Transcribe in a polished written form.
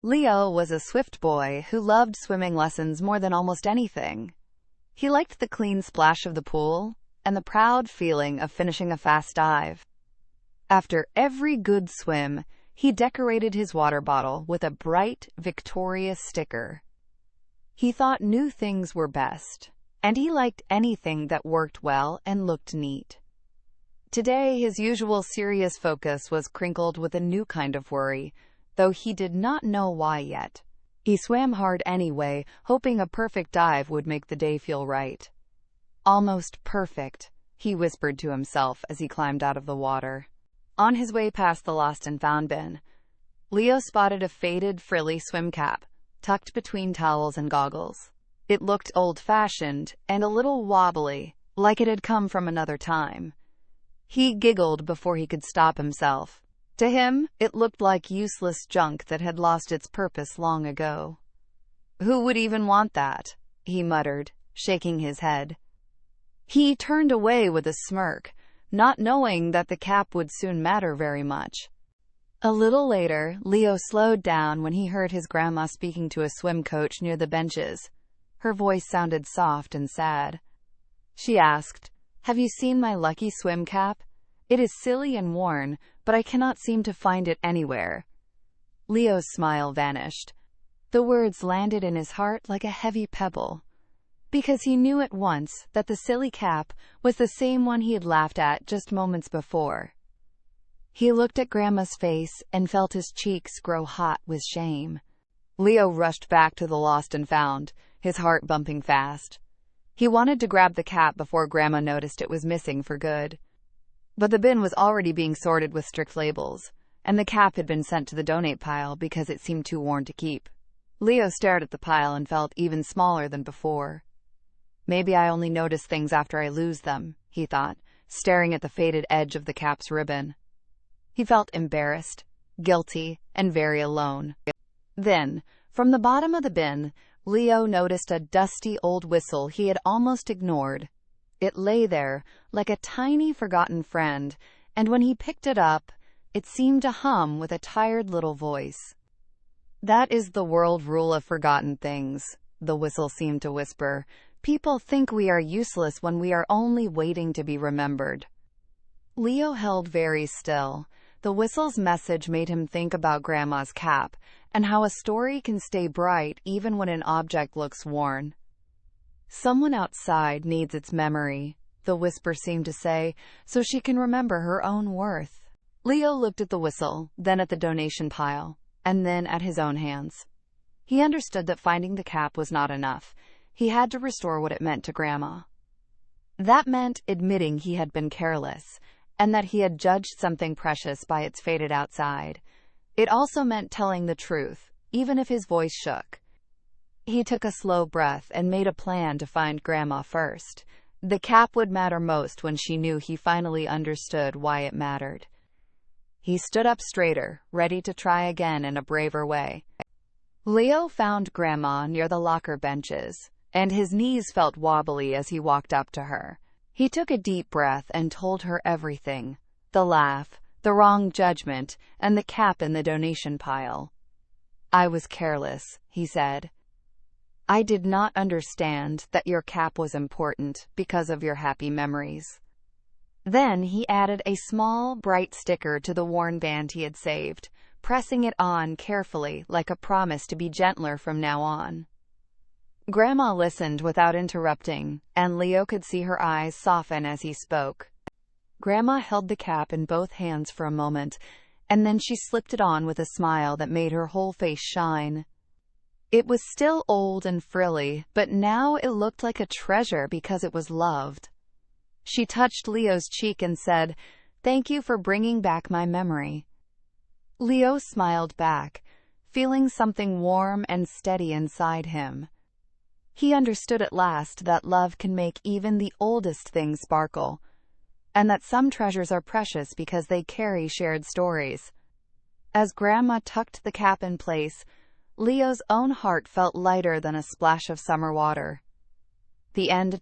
Leo was a swift boy who loved swimming lessons more than almost anything. He liked the clean splash of the pool and the proud feeling of finishing a fast dive. After every good swim, he decorated his water bottle with a bright, victorious sticker. He thought new things were best, and he liked anything that worked well and looked neat. Today, his usual serious focus was crinkled with a new kind of worry, though he did not know why yet. He swam hard anyway, hoping a perfect dive would make the day feel right. Almost perfect, he whispered to himself as he climbed out of the water. On his way past the lost and found bin, Leo spotted a faded, frilly swim cap, tucked between towels and goggles. It looked old-fashioned and a little wobbly, like it had come from another time. He giggled before he could stop himself. To him, it looked like useless junk that had lost its purpose long ago. "Who would even want that?" he muttered, shaking his head. He turned away with a smirk, not knowing that the cap would soon matter very much. A little later, Leo slowed down when he heard his grandma speaking to a swim coach near the benches. Her voice sounded soft and sad. She asked, "Have you seen my lucky swim cap? It is silly and worn, but I cannot seem to find it anywhere." Leo's smile vanished. The words landed in his heart like a heavy pebble, because he knew at once that the silly cap was the same one he had laughed at just moments before. He looked at Grandma's face and felt his cheeks grow hot with shame. Leo rushed back to the lost and found, his heart bumping fast. He wanted to grab the cap before Grandma noticed it was missing for good. But the bin was already being sorted with strict labels, and the cap had been sent to the donate pile because it seemed too worn to keep. Leo stared at the pile and felt even smaller than before. "Maybe I only notice things after I lose them," he thought, staring at the faded edge of the cap's ribbon. He felt embarrassed, guilty, and very alone. Then, from the bottom of the bin, Leo noticed a dusty old whistle he had almost ignored. It lay there, like a tiny forgotten friend, and when he picked it up, it seemed to hum with a tired little voice. "That is the world rule of forgotten things," the whistle seemed to whisper. "People think we are useless when we are only waiting to be remembered." Leo held very still. The whistle's message made him think about Grandma's cap, and how a story can stay bright even when an object looks worn. "Someone outside needs its memory," the whisper seemed to say, "so she can remember her own worth." Leo looked at the whistle, then at the donation pile, and then at his own hands. He understood that finding the cap was not enough. He had to restore what it meant to Grandma. That meant admitting he had been careless, and that he had judged something precious by its faded outside. It also meant telling the truth, even if his voice shook. He took a slow breath and made a plan to find Grandma first. The cap would matter most when she knew he finally understood why it mattered. He stood up straighter, ready to try again in a braver way. Leo found Grandma near the locker benches, and his knees felt wobbly as he walked up to her. He took a deep breath and told her everything: the laugh, the wrong judgment, and the cap in the donation pile. "I was careless," he said. "I did not understand that your cap was important because of your happy memories." Then he added a small, bright sticker to the worn band he had saved, pressing it on carefully like a promise to be gentler from now on. Grandma listened without interrupting, and Leo could see her eyes soften as he spoke. Grandma held the cap in both hands for a moment, and then she slipped it on with a smile that made her whole face shine. It was still old and frilly, but now it looked like a treasure because it was loved. She touched Leo's cheek and said, "Thank you for bringing back my memory." Leo smiled back, feeling something warm and steady inside him. He understood at last that love can make even the oldest things sparkle, and that some treasures are precious because they carry shared stories. As Grandma tucked the cap in place, Leo's own heart felt lighter than a splash of summer water. The end.